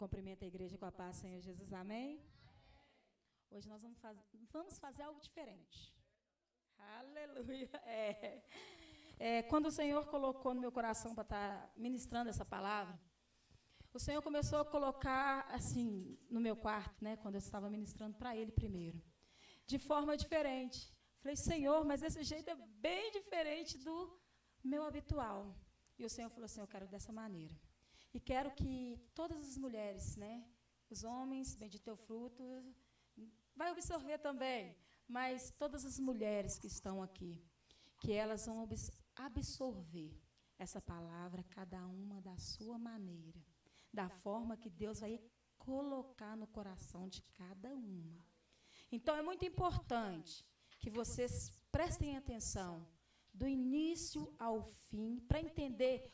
Cumprimento a igreja com a paz, Senhor Jesus, amém? Hoje nós vamos fazer algo diferente. Aleluia! Quando o Senhor colocou no meu coração para estar ministrando essa palavra, o Senhor começou a colocar, assim, no meu quarto, né, quando eu estava ministrando para Ele primeiro, de forma diferente. Falei, Senhor, mas esse jeito é bem diferente do meu habitual. E o Senhor falou assim, eu quero dessa maneira. E quero que todas as mulheres, né, os homens, bendito teu fruto, vai absorver também, mas todas as mulheres que estão aqui, que elas vão absorver essa palavra, cada uma da sua maneira, da forma que Deus vai colocar no coração de cada uma. Então, é muito importante que vocês prestem atenção do início ao fim, para entender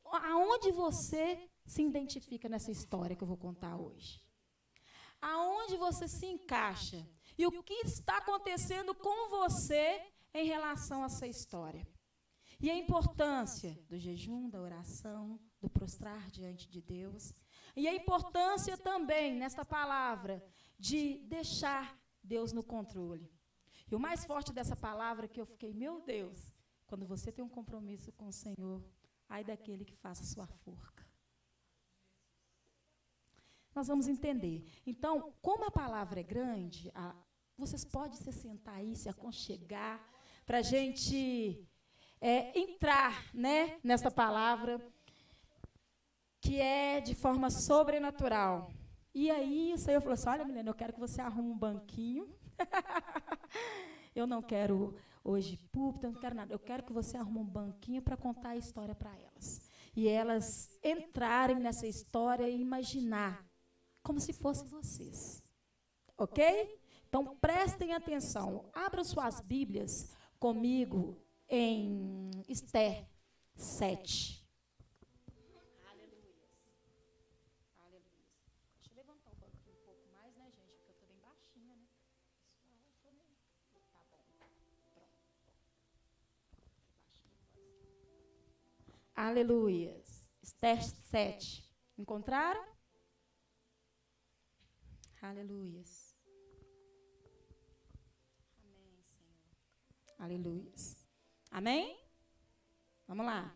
aonde você se identifica nessa história que eu vou contar hoje. Aonde você se encaixa e o que está acontecendo com você em relação a essa história. E a importância do jejum, da oração, do prostrar diante de Deus. E a importância também, nesta palavra, de deixar Deus no controle. E o mais forte dessa palavra que eu fiquei, meu Deus, quando você tem um compromisso com o Senhor, ai daquele que faça sua forca. Nós vamos entender. Então, como a palavra é grande, vocês podem se sentar aí, se aconchegar, para a gente entrar, né, nessa palavra, que é de forma sobrenatural. E aí o Senhor falou assim, olha, Milena, eu quero que você arrume um banquinho. Eu não quero hoje púlpito, eu não quero nada. Eu quero que você arrume um banquinho para contar a história para elas. E elas entrarem nessa história e imaginar como se fossem vocês. Ok? Então, prestem atenção. Abram suas Bíblias comigo em Esther 7. Aleluias. Esther 7. Encontraram? Aleluias. Amém, Senhor. Aleluias. Amém? Vamos lá.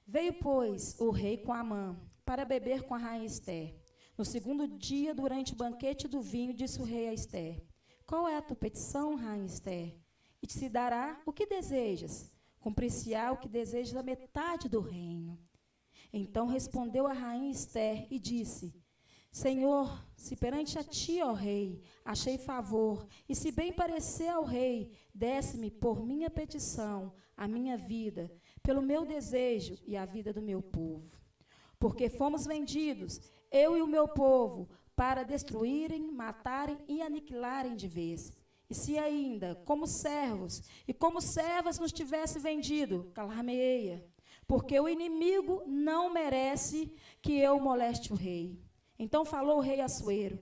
Veio, pois, o rei com Amã para beber com a rainha Esther. No segundo dia, durante o banquete do vinho, disse o rei a Esther, qual é a tua petição, rainha Esther? E te se dará o que desejas. Cumprir-se-á o que desejas da metade do reino. Então respondeu a rainha Esther e disse, Senhor, se perante a ti, ó rei, achei favor, e se bem parecer ao rei, desce-me por minha petição, a minha vida, pelo meu desejo e a vida do meu povo. Porque fomos vendidos, eu e o meu povo, para destruírem, matarem e aniquilarem de vez. E se ainda, como servos e como servas nos tivesse vendido, calar-me-eia, porque o inimigo não merece que eu moleste o rei. Então falou o rei Assuero,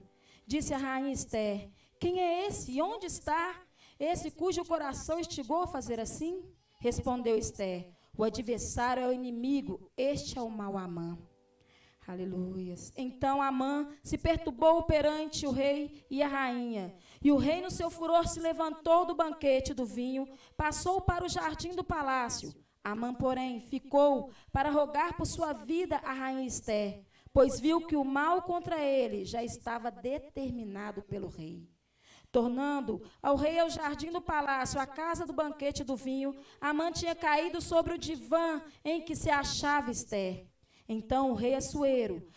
disse a rainha Esther, quem é esse e onde está esse cujo coração instigou a fazer assim? Respondeu Esther, o adversário é o inimigo, este é o mau Amã. Aleluias. Então Amã se perturbou perante o rei e a rainha. E o rei, no seu furor, se levantou do banquete do vinho, passou para o jardim do palácio. Amã, porém, ficou para rogar por sua vida a rainha Esther, pois viu que o mal contra ele já estava determinado pelo rei. Tornando ao rei ao jardim do palácio, à casa do banquete do vinho, Amã tinha caído sobre o divã em que se achava Esther. Então o rei Assuero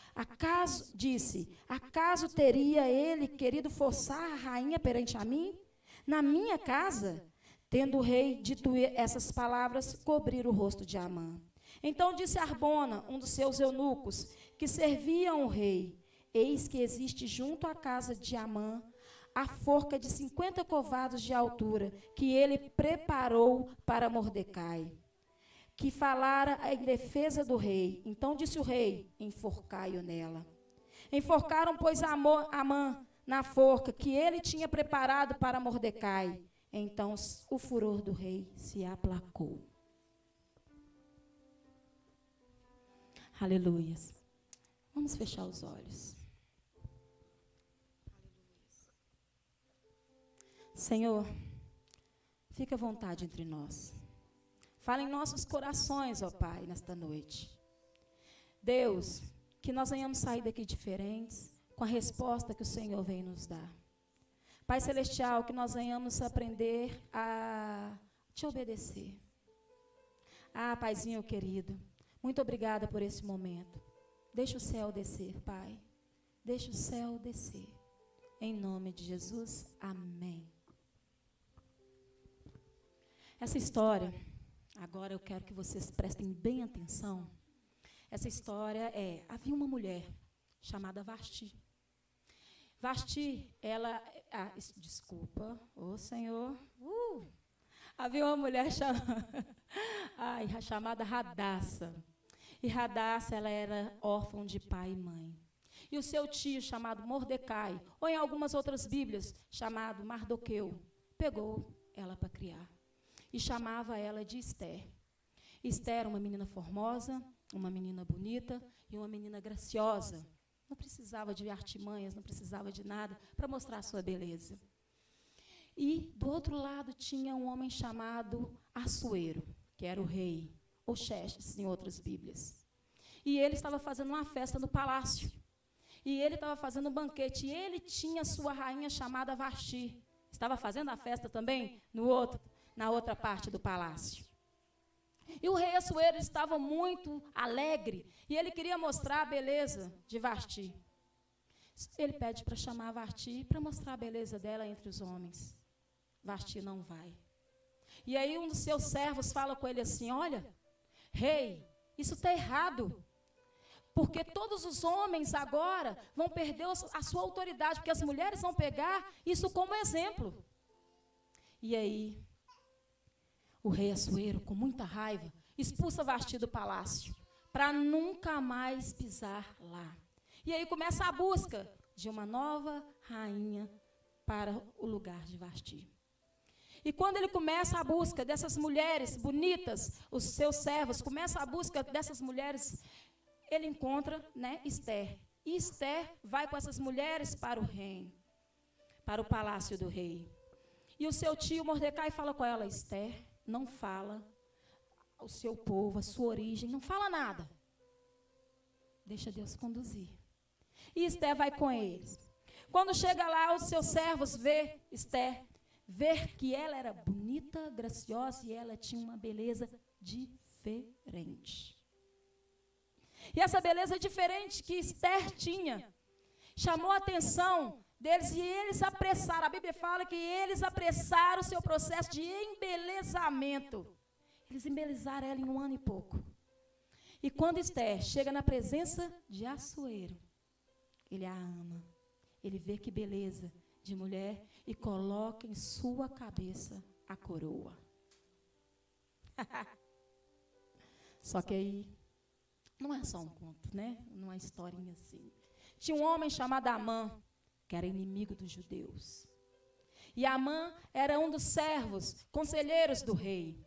disse, acaso teria ele querido forçar a rainha perante a mim? Na minha casa? Tendo o rei dito essas palavras, cobriram o rosto de Amã. Então disse Arbona, um dos seus eunucos, que serviam o rei, eis que existe junto à casa de Amã a forca de 50 covados de altura, que ele preparou para Mordecai, que falara em defesa do rei. Então disse o rei, enforcai-o nela. Enforcaram, pois, Amã na forca que ele tinha preparado para Mordecai. Então o furor do rei se aplacou. Aleluias. Vamos fechar os olhos. Senhor, fica à vontade entre nós. Fala em nossos corações, ó Pai, nesta noite. Deus, que nós venhamos sair daqui diferentes, com a resposta que o Senhor vem nos dar. Pai Celestial, que nós venhamos aprender a te obedecer. Ah, Paizinho querido, muito obrigada por esse momento. Deixa o céu descer, Pai. Deixa o céu descer. Em nome de Jesus, amém. Essa história, agora eu quero que vocês prestem bem atenção. Essa história havia uma mulher chamada Vasti. Vasti, ela, desculpa, ô Senhor, havia uma mulher chamada Radassa. E Radassa, ela era órfã de pai e mãe. E o seu tio, chamado Mordecai, ou em algumas outras Bíblias, chamado Mardoqueu, pegou ela para criar. E chamava ela de Esther. Esther era uma menina formosa, uma menina bonita e uma menina graciosa. Não precisava de artimanhas, não precisava de nada para mostrar a sua beleza. E, do outro lado, tinha um homem chamado Assuero, que era o rei, ou Xerxes, em outras Bíblias. E ele estava fazendo uma festa no palácio. E ele estava fazendo um banquete. E ele tinha sua rainha chamada Vasti. Estava fazendo a festa também na outra parte do palácio. E o rei Assuero estava muito alegre. E ele queria mostrar a beleza de Vasti. Ele pede para chamar Vasti para mostrar a beleza dela entre os homens. Vasti não vai. E aí um dos seus servos fala com ele assim: olha, rei, isso está errado. Porque todos os homens agora vão perder a sua autoridade, porque as mulheres vão pegar isso como exemplo. E aí, o rei Assuero, com muita raiva, expulsa Vasti do palácio, para nunca mais pisar lá. E aí começa a busca de uma nova rainha para o lugar de Vasti. E quando ele começa a busca dessas mulheres bonitas, os seus servos, começa a busca dessas mulheres, ele encontra, Esther. E Esther vai com essas mulheres para o reino, para o palácio do rei. E o seu tio Mordecai fala com ela: Esther, não fala o seu povo, a sua origem, não fala nada. Deixa Deus conduzir. E Esther vai com eles. Quando chega lá, os seus servos vê Esther, ver que ela era bonita, graciosa e ela tinha uma beleza diferente. E essa beleza diferente que Esther tinha chamou a atenção deles e eles apressaram. A Bíblia fala que eles apressaram o seu processo de embelezamento. Eles embelezaram ela em 1 ano e pouco. E quando Esther chega na presença de Assuero, ele a ama. Ele vê que beleza de mulher e coloca em sua cabeça a coroa. Só que aí, não é só um conto, não é historinha assim. Tinha um homem chamado Amã, que era inimigo dos judeus. E Amã era um dos servos, conselheiros do rei.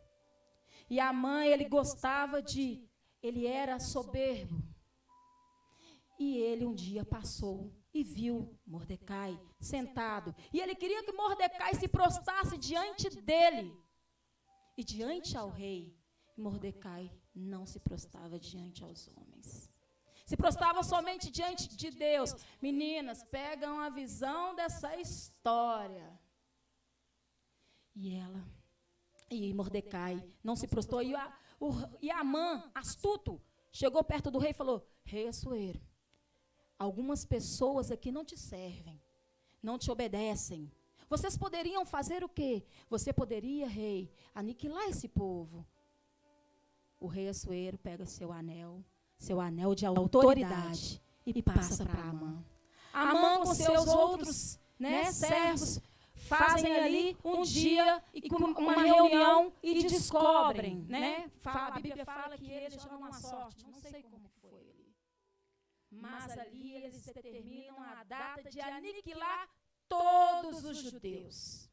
E Amã, ele era soberbo. E ele um dia passou e viu Mordecai sentado. E ele queria que Mordecai se prostrasse diante dele e diante ao rei. E Mordecai não se prostrava diante aos homens. Se prostrava somente diante de Deus. Meninas, pegam a visão dessa história. E Mordecai não se prostrou. E Amã, astuto, chegou perto do rei e falou: Rei Assuero, algumas pessoas aqui não te servem, não te obedecem. Vocês poderiam fazer o quê? Você poderia, rei, aniquilar esse povo. O rei Assuero pega seu anel de autoridade e passa para Amã. Amã com seus outros servos fazem ali um dia e uma reunião e descobrem, A Bíblia fala que eles jogam uma sorte, não sei como foi ali. Mas ali eles determinam a data de aniquilar todos os judeus.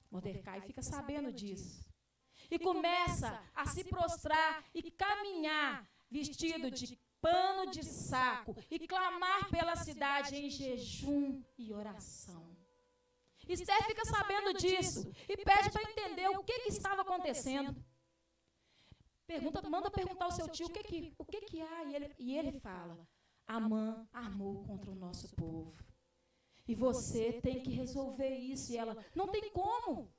Mordecai fica sabendo disso. E começa a se prostrar e caminhar vestido de pano de saco e clamar pela cidade em jejum e oração. Esther fica sabendo disso e pede para entender o que estava acontecendo. Manda perguntar ao seu tio o que há. E ele fala: Amã armou contra o nosso povo. E você tem que resolver isso. E ela: não tem como.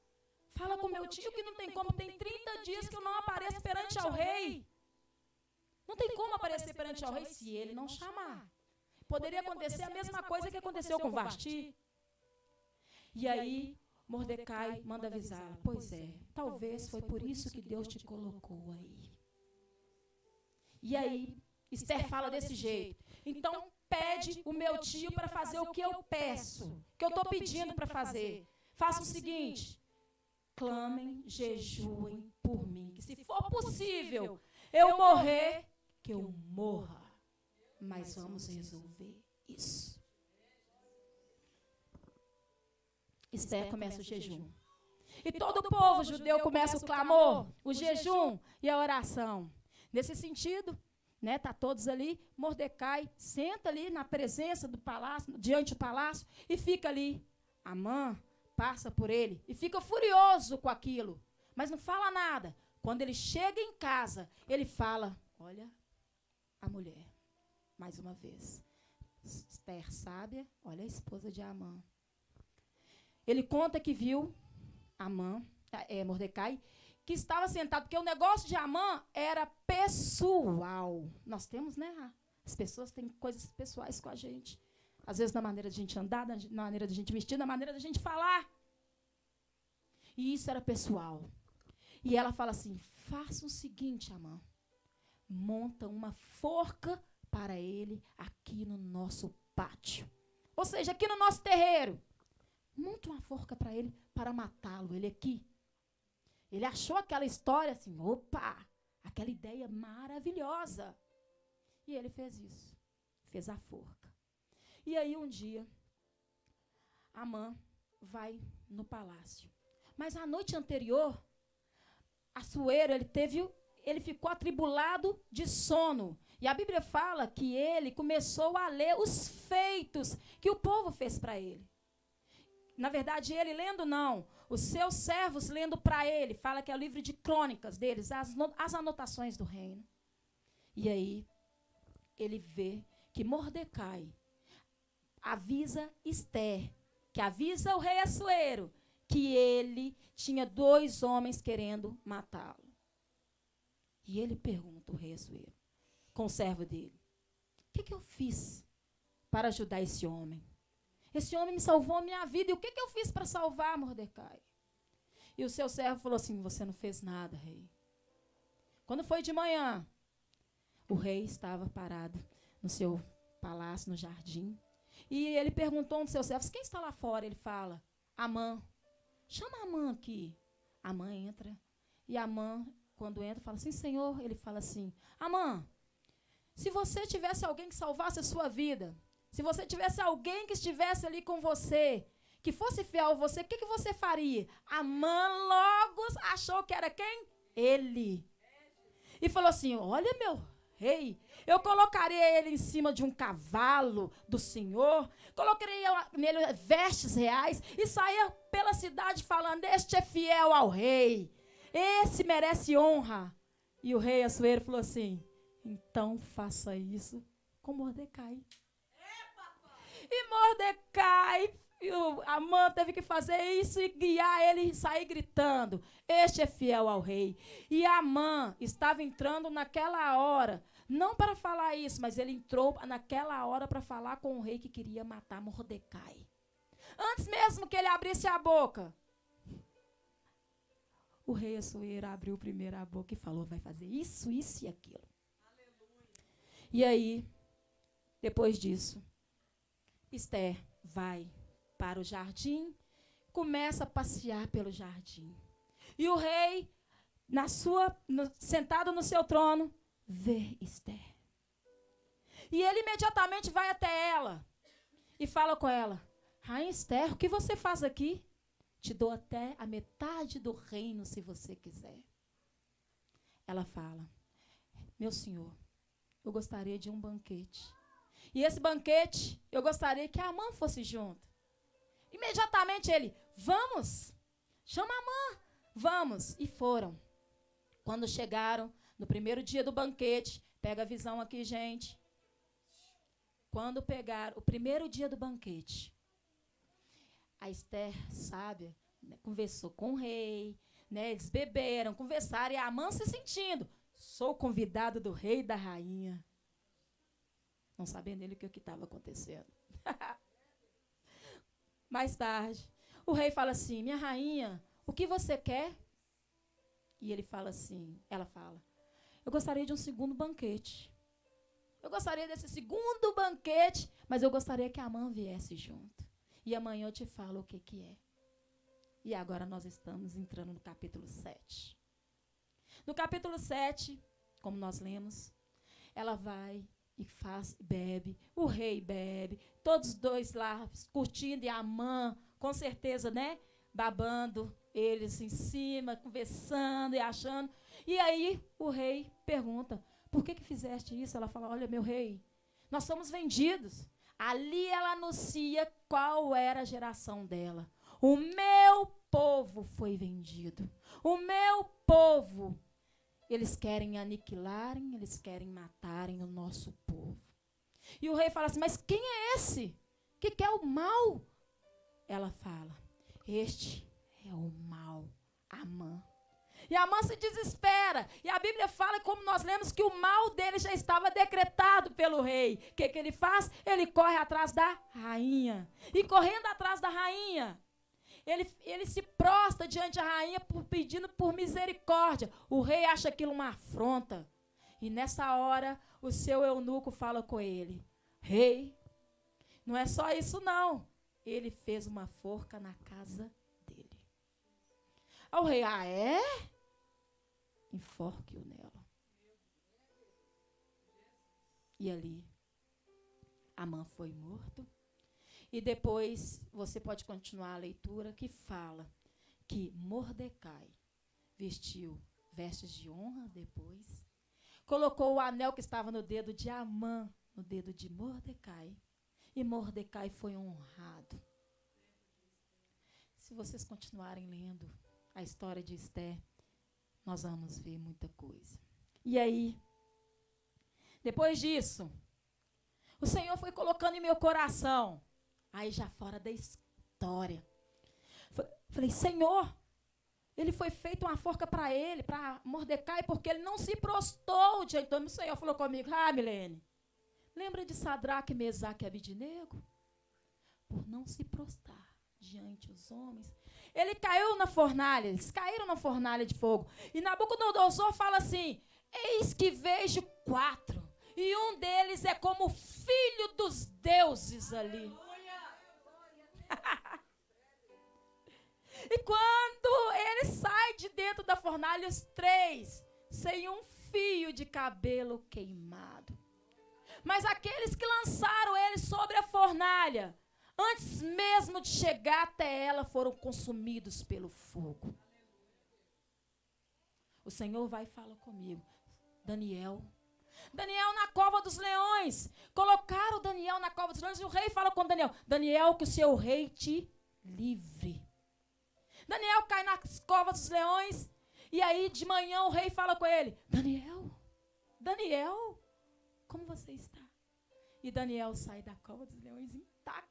Fala com meu tio que não tem como. Tem 30 dias que eu não apareço perante ao rei. Não tem como aparecer perante ao rei se ele não chamar. Poderia acontecer a mesma coisa que aconteceu com Vasti. E aí, Mordecai manda avisar: pois é, talvez foi por isso que Deus te colocou aí. E aí, Esther fala desse jeito: então pede o meu tio para fazer o que eu peço, que eu estou pedindo para fazer. Faça o seguinte: clamem, jejuem por mim, que se for possível eu morrer, que eu morra. Mas vamos resolver isso. Esther começa o jejum. E todo o povo judeu começa o clamor, o jejum e a oração. Nesse sentido, né, tá todos ali, Mordecai senta ali na presença do palácio, diante do palácio, e fica ali. Amã passa por ele e fica furioso com aquilo, mas não fala nada. Quando ele chega em casa, ele fala: olha a mulher, mais uma vez. Esther sábia, olha a esposa de Amã. Ele conta que viu Mordecai, que estava sentado, porque o negócio de Amã era pessoal. Nós temos, né? As pessoas têm coisas pessoais com a gente. Às vezes na maneira de a gente andar, na maneira de a gente vestir, na maneira de a gente falar. E isso era pessoal. E ela fala assim: faça o seguinte, Amã. Monta uma forca para ele aqui no nosso pátio. Ou seja, aqui no nosso terreiro. Monta uma forca para ele, para matá-lo. Ele aqui. Ele achou aquela história assim: opa, aquela ideia maravilhosa. E ele fez isso. Fez a forca. E aí um dia, Amã vai no palácio. Mas a noite anterior, Assuero, ele ficou atribulado de sono. E a Bíblia fala que ele começou a ler os feitos que o povo fez para ele. Na verdade, ele lendo não, os seus servos lendo para ele. Fala que é o livro de crônicas deles, as anotações do reino. E aí, ele vê que Mordecai avisa Esther, que avisa o rei Assuero, que ele tinha 2 homens querendo matá-lo. E ele pergunta ao rei Assuero, com o servo dele: o que eu fiz para ajudar esse homem? Esse homem me salvou a minha vida. E o que eu fiz para salvar Mordecai? E o seu servo falou assim: você não fez nada, rei. Quando foi de manhã, o rei estava parado no seu palácio, no jardim. E ele perguntou a um dos seus servos: quem está lá fora? Ele fala: Amã. Chama Amã aqui. Amã entra. E Amã, quando entra, fala assim: Senhor. Ele fala assim: Amã, se você tivesse alguém que salvasse a sua vida, se você tivesse alguém que estivesse ali com você, que fosse fiel a você, o que você faria? Amã logo achou que era quem? Ele. E falou assim: olha, meu rei, eu colocaria ele em cima de um cavalo do Senhor, colocaria nele vestes reais e saía pela cidade falando: este é fiel ao rei, esse merece honra. E o rei Assuero falou assim: então faça isso com Mordecai. E Mordecai, Amã teve que fazer isso e guiar ele e sair gritando: este é fiel ao rei. E Amã estava entrando naquela hora, não para falar isso, mas ele entrou naquela hora para falar com o rei que queria matar Mordecai. Antes mesmo que ele abrisse a boca, o rei Assuero abriu primeiro a boca e falou: vai fazer isso, isso e aquilo. Aleluia. E aí, depois disso, Esther vai para o jardim, começa a passear pelo jardim. E o rei, sentado no seu trono, vê Esther. E ele imediatamente vai até ela e fala com ela: Rainha Esther, o que você faz aqui? Te dou até a metade do reino, se você quiser. Ela fala: meu senhor, eu gostaria de um banquete. E esse banquete, eu gostaria que a Amã fosse junto. Imediatamente ele, vamos, chama a Amã, vamos. E foram. Quando chegaram, no primeiro dia do banquete, pega a visão aqui, gente. Quando pegaram, o primeiro dia do banquete, a Esther, sábia, né, conversou com o rei, né, eles beberam, conversaram, e a Amã se sentindo, sou convidado do rei e da rainha. Não sabendo ele o que estava acontecendo. Mais tarde, o rei fala assim, minha rainha, o que você quer? E ele fala assim, ela fala, eu gostaria de um segundo banquete. Eu gostaria desse segundo banquete, mas eu gostaria que a Amã viesse junto. E amanhã eu te falo o que que é. E agora nós estamos entrando no capítulo 7. No capítulo 7, como nós lemos, ela vai e faz, bebe, o rei bebe, todos os dois lá curtindo, e a Amã, com certeza, né, babando eles em cima, conversando e achando. E aí o rei pergunta, por que fizeste isso? Ela fala, olha, meu rei, nós somos vendidos. Ali ela anuncia qual era a geração dela. O meu povo foi vendido. O meu povo. Eles querem aniquilarem, eles querem matarem o nosso povo. E o rei fala assim, mas quem é esse que quer o mal? Ela fala, este é o mal, Amã. E Amã se desespera. E a Bíblia fala, como nós lemos, que o mal dele já estava decretado pelo rei. O que ele faz? Ele corre atrás da rainha. E correndo atrás da rainha, ele se prostra diante da rainha pedindo por misericórdia. O rei acha aquilo uma afronta. E nessa hora, o seu eunuco fala com ele, rei, não é só isso não. Ele fez uma forca na casa dele. Aí o rei, ah, é? Enforque-o nela. E ali, Amã foi morto. E depois, você pode continuar a leitura, que fala que Mordecai vestiu vestes de honra depois, colocou o anel que estava no dedo de Amã, no dedo de Mordecai, e Mordecai foi honrado. Se vocês continuarem lendo a história de Esther, nós vamos ver muita coisa. E aí, depois disso, o Senhor foi colocando em meu coração, aí já fora da história. Falei, Senhor, ele foi feito uma forca para ele, para Mordecai, porque ele não se prostrou diante do Senhor. Falou comigo, Milene, lembra de Sadraque, Mesaque e Abidnego? Por não se prostrar diante dos homens. Ele caiu na fornalha, eles caíram na fornalha de fogo. E Nabucodonosor fala assim, eis que vejo 4, e um deles é como filho dos deuses ali. E quando ele sai de dentro da fornalha, os 3, sem um fio de cabelo queimado. Mas aqueles que lançaram ele sobre a fornalha, antes mesmo de chegar até ela, foram consumidos pelo fogo. O Senhor vai e fala comigo, Daniel na cova dos leões. Colocaram Daniel na cova dos leões e o rei fala com Daniel, Daniel, que o seu rei te livre. Daniel cai nas covas dos leões e aí de manhã o rei fala com ele, Daniel, como você está? E Daniel sai da cova dos leões intacto.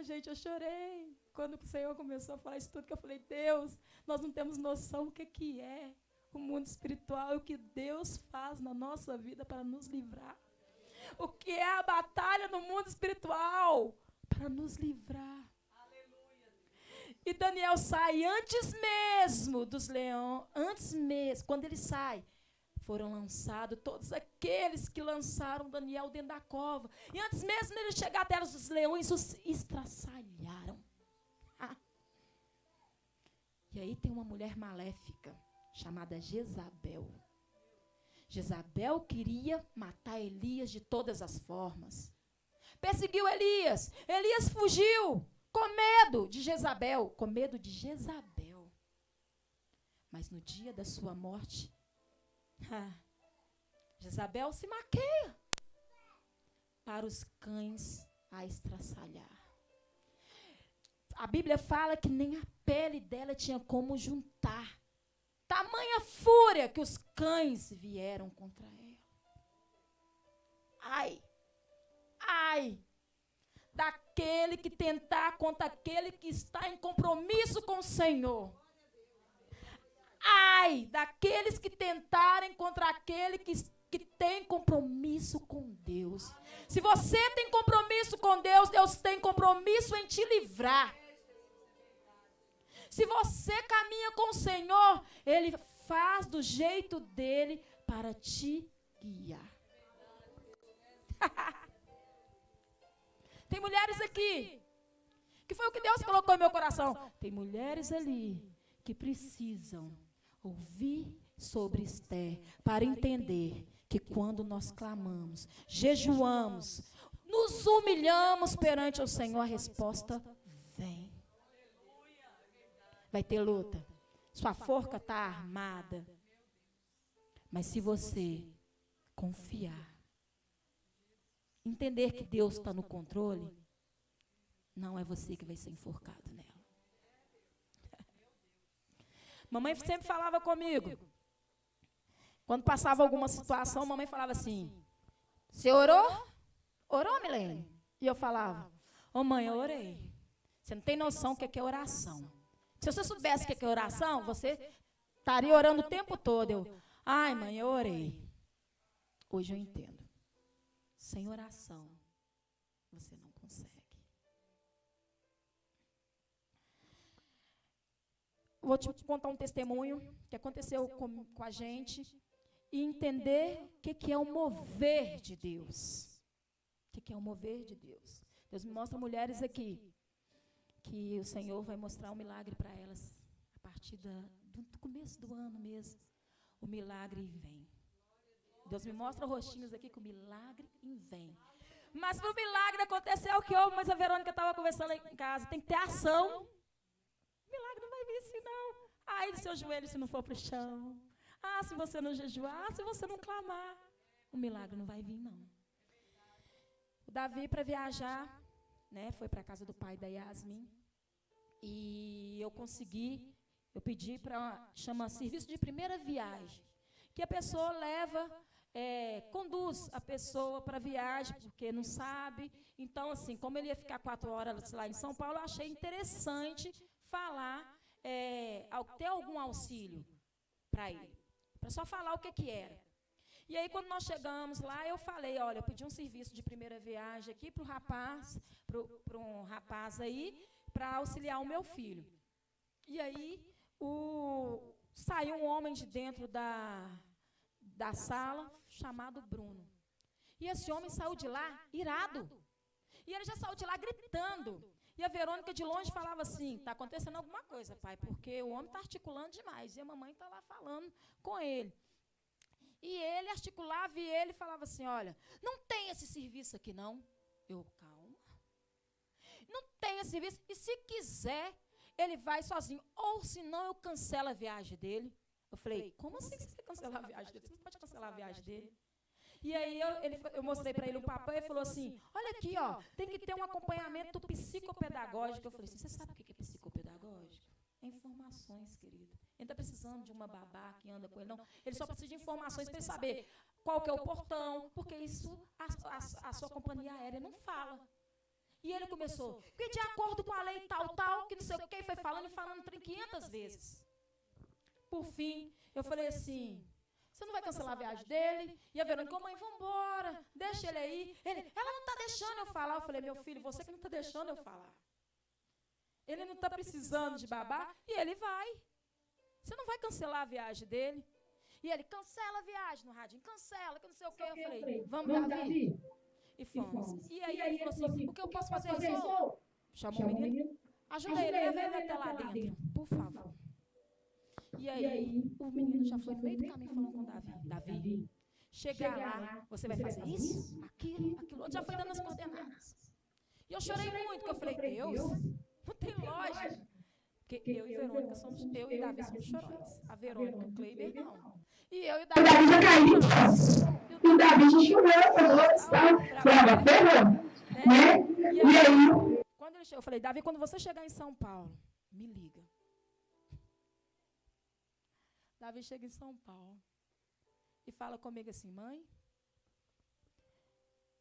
Gente, eu chorei quando o Senhor começou a falar isso tudo, que eu falei, Deus, nós não temos noção do que é o mundo espiritual e o que Deus faz na nossa vida para nos livrar. O que é a batalha no mundo espiritual para nos livrar. E Daniel sai antes mesmo dos leões, quando ele sai, foram lançados todos aqueles que lançaram Daniel dentro da cova. E antes mesmo dele chegar até os leões, os estraçalharam. E aí tem uma mulher maléfica, chamada Jezabel. Jezabel queria matar Elias de todas as formas. Perseguiu Elias. Elias fugiu com medo de Jezabel. Mas no dia da sua morte, Jezabel se maqueia para os cães a estraçalhar. A Bíblia fala que nem a pele dela tinha como juntar. Tamanha fúria que os cães vieram contra ela. Ai, ai, daquele que tentar contra aquele que está em compromisso com o Senhor. Ai, daqueles que tentarem contra aquele que tem compromisso com Deus. Se você tem compromisso com Deus, Deus tem compromisso em te livrar. Se você caminha com o Senhor, Ele faz do jeito dele para te guiar. Tem mulheres aqui, que foi o que Deus colocou no meu coração. Tem mulheres ali que precisam ouvir sobre Esther para entender que quando nós clamamos, jejuamos, nos humilhamos perante o Senhor, a resposta vem. Vai ter luta. Sua forca está armada. Mas se você confiar, entender que Deus está no controle, não é você que vai ser enforcado nela. Mamãe sempre falava comigo. Quando passava alguma situação, mamãe falava assim: você orou? Orou, Milene? E eu falava: ô mãe, eu orei. Você não tem noção do que é oração. Se você soubesse o que é oração, você estaria orando o tempo todo. Ai, mãe, eu orei. Hoje eu entendo. Sem oração, você não consegue. Vou te contar um testemunho que aconteceu com a gente e entender o que é o mover de Deus. O que é o mover de Deus. Deus me mostra mulheres aqui que o Senhor vai mostrar um milagre para elas a partir do começo do ano mesmo. O milagre vem. Deus me mostra rostinhos aqui que o milagre vem. Mas para o milagre acontecer o que houve, mas a Verônica estava conversando lá em casa, tem que ter ação. O milagre não vai vir assim não. Ai do seu joelho se não for para o chão. Ah, se você não jejuar, se você não clamar. O milagre não vai vir não. O Davi, para viajar, né, foi para a casa do pai da Yasmin. E eu pedi para chamar serviço de primeira viagem. Que a pessoa conduz a pessoa para a viagem, porque não sabe. Então, assim, como ele ia ficar 4 horas lá em São Paulo, eu achei interessante falar, ter algum auxílio para ele. Para só falar o que era. E aí, quando nós chegamos lá, eu falei, olha, eu pedi um serviço de primeira viagem aqui para um rapaz aí, para auxiliar o meu filho. E aí, saiu um homem de dentro da sala, chamado Bruno. E esse homem saiu de lá irado. E ele já saiu de lá gritando. E a Verônica de longe falava assim, está acontecendo alguma coisa, pai, porque o homem está articulando demais. E a mamãe está lá falando com ele. E ele articulava e ele falava assim, olha, não tem esse serviço aqui não. Eu, calma. Não tem esse serviço. E se quiser, ele vai sozinho. Ou senão eu cancelo a viagem dele. Eu falei, como assim que você quer cancelar a viagem dele? Você não pode cancelar a viagem dele. E aí eu mostrei para ele um papel e falou assim, olha aqui, ó, tem que ter um acompanhamento psicopedagógico. Eu falei assim, você sabe o que é psicopedagógico? É informações, querido. Ele está precisando de uma babá que anda com ele, não. Ele só precisa de informações para ele saber qual que é o portão, porque isso a sua companhia aérea não fala. E ele começou, porque de acordo com a lei tal, que não sei o que, foi falando 500 vezes. Por fim, eu falei assim, você não vai cancelar a viagem dele? E a Verônica, mãe, vamos embora, deixa ele aí. Ela não está deixando eu falar. Eu falei, meu filho, você que não está deixando eu falar. Ele não está precisando de babá e ele vai. Você não vai cancelar a viagem dele? E ele, cancela a viagem no radinho, cancela, que não sei o que. Eu falei, vamos, Davi. E fomos. E aí ele falou assim, o que eu posso fazer? Chamou o menino, ajuda ele, leva ele até lá dentro, por favor. E aí o menino já foi no meio do caminho falando com o Davi. Davi, chegar lá, você vai fazer isso, aquilo, outro, já foi dando as coordenadas. E eu chorei muito, porque eu falei, Deus, não tem lógica. Porque eu e Verônica somos, eu e Davi somos chorões. A Verônica e o Kleiber não. E eu e O Davi já caiu. E o Davi já chorou, falava, ferrou, né? E aí, quando ele chegou, eu falei, Davi, quando você chegar em São Paulo, me liga. Davi chega em São Paulo e fala comigo assim, mãe,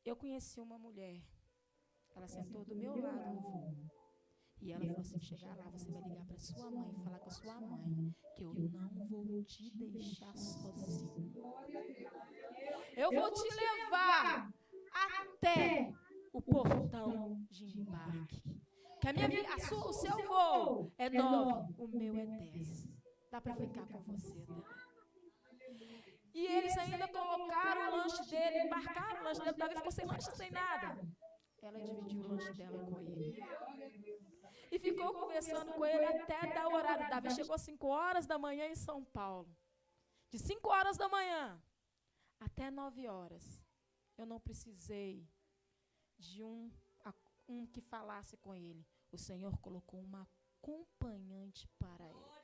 eu conheci uma mulher, ela sentou do meu lado no voo. E ela falou assim, chegar lá, você vai ligar para sua mãe e falar com a sua mãe que eu não vou te deixar sozinho. Eu vou te levar até o portão de embarque. Que o seu voo é 9, o meu é 10. Dá para ficar com você, Débora. E eles ainda colocaram o lanche dele, embarcaram o lanche dele. Davi ficou sem lanche, sem nada. Ela dividiu o lanche dela com ele. E ficou conversando com ele até dar o horário. Davi chegou às 5 horas da manhã em São Paulo. De 5 horas da manhã até 9 horas. Eu não precisei de um que falasse com ele. O Senhor colocou uma acompanhante para ele.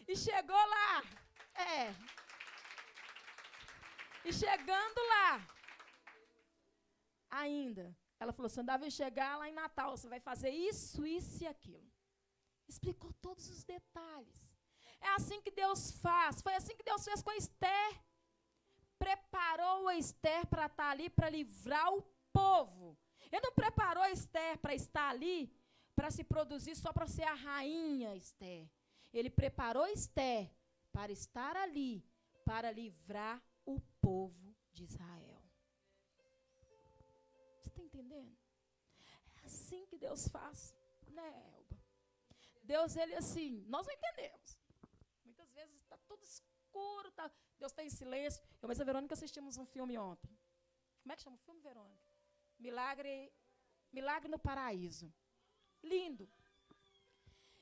E chegou lá. E chegando lá, ainda, ela falou assim, Davi, chegar lá em Natal, você vai fazer isso, isso e aquilo. Explicou todos os detalhes. É assim que Deus faz. Foi assim que Deus fez com a Esther. Preparou a Esther para estar ali, para livrar o povo. Ele não preparou a Esther para estar ali, para se produzir só para ser a rainha Esther. Ele preparou a Esther para estar ali, para livrar o povo de Israel. Você está entendendo? É assim que Deus faz, né, Elba? Deus, ele assim, nós não entendemos. Muitas vezes está tudo escuro, Deus está em silêncio. Eu e a Verônica assistimos um filme ontem. Como é que chama o filme, Verônica? Milagre no Paraíso. Lindo.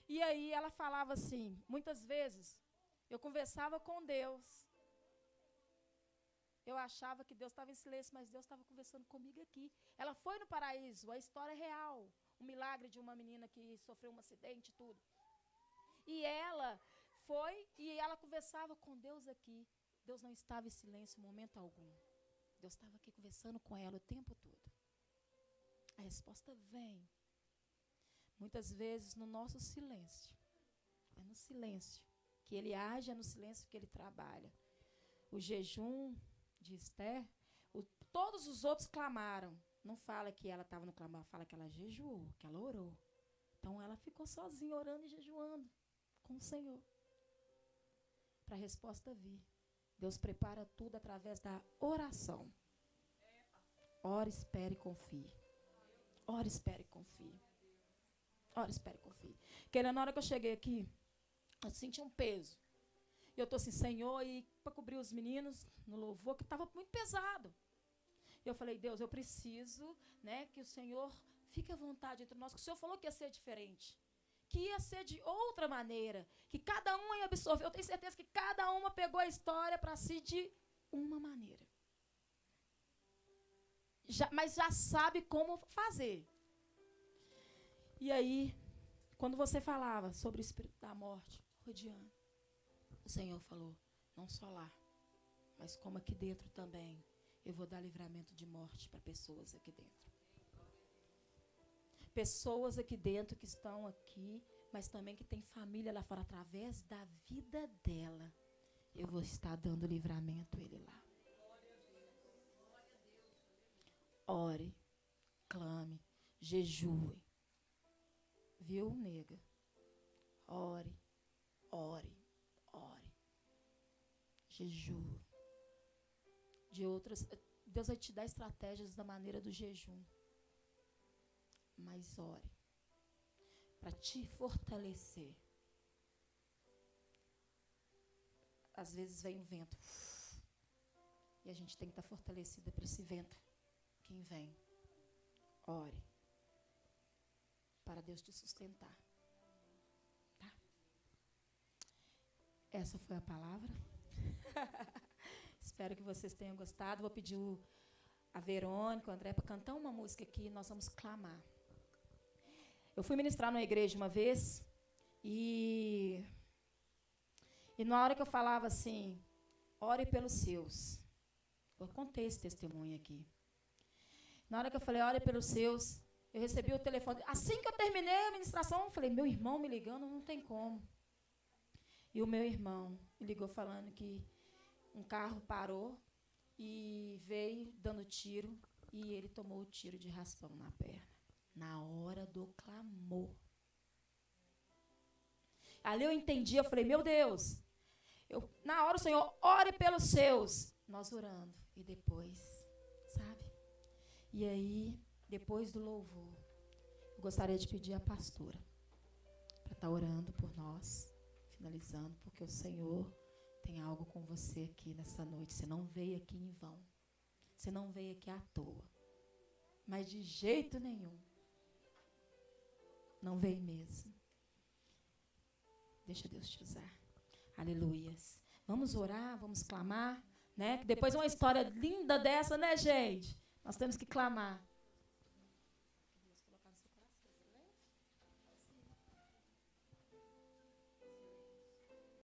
E aí ela falava assim, muitas vezes, eu conversava com Deus. Eu achava que Deus estava em silêncio, mas Deus estava conversando comigo aqui. Ela foi no paraíso, a história é real. O milagre de uma menina que sofreu um acidente e tudo. E ela foi e ela conversava com Deus aqui. Deus não estava em silêncio em momento algum. Deus estava aqui conversando com ela o tempo todo. A resposta vem. Muitas vezes no nosso silêncio. É no silêncio que ele age, é no silêncio que ele trabalha. O jejum de Esther, todos os outros clamaram. Não fala que ela estava no clamor, fala que ela jejuou, que ela orou. Então ela ficou sozinha orando e jejuando com o Senhor. Para a resposta vir. Deus prepara tudo através da oração. Ora, espere e confie. Ora, espere e confie. Ora, espere e confie. Porque na hora que eu cheguei aqui, eu senti um peso. E eu estou assim, Senhor, e para cobrir os meninos no louvor, que estava muito pesado. E eu falei, Deus, eu preciso, né, que o Senhor fique à vontade entre nós, que o Senhor falou que ia ser diferente. Que ia ser de outra maneira. Que cada um ia absorver. Eu tenho certeza que cada uma pegou a história para si de uma maneira. Mas já sabe como fazer. E aí, quando você falava sobre o espírito da morte, rodeando, o Senhor falou, não só lá, mas como aqui dentro também, eu vou dar livramento de morte para pessoas aqui dentro. Pessoas aqui dentro que estão aqui, mas também que tem família lá fora, através da vida dela, eu vou estar dando livramento a ele lá. Ore, clame, jejue. Viu, nega? Ore, ore, ore. Jejue. Deus vai te dar estratégias da maneira do jejum. Mas ore. Para te fortalecer. Às vezes vem um vento. E a gente tem que estar fortalecida para esse vento. Quem vem? Ore. Para Deus te sustentar. Tá? Essa foi a palavra. Espero que vocês tenham gostado. Vou pedir a Verônica, o André, para cantar uma música aqui. Nós vamos clamar. Eu fui ministrar numa igreja uma vez e na hora que eu falava assim, ore pelos seus. Eu contei esse testemunho aqui. Na hora que eu falei, ore pelos seus, eu recebi o telefone. Assim que eu terminei a ministração, eu falei, meu irmão me ligando, não tem como. E o meu irmão me ligou falando que um carro parou e veio dando tiro e ele tomou o tiro de raspão na perna. Na hora do clamor. Ali eu entendi, eu falei, meu Deus. Na hora o Senhor, ore pelos seus. Nós orando. E depois, sabe? E aí, depois do louvor, eu gostaria de pedir à pastora para estar orando por nós, finalizando, porque o Senhor tem algo com você aqui nessa noite. Você não veio aqui em vão. Você não veio aqui à toa. Mas de jeito nenhum. Não veio mesmo. Deixa Deus te usar. Aleluias. Vamos orar, vamos clamar, né? Depois uma história linda dessa, né, gente? Nós temos que clamar.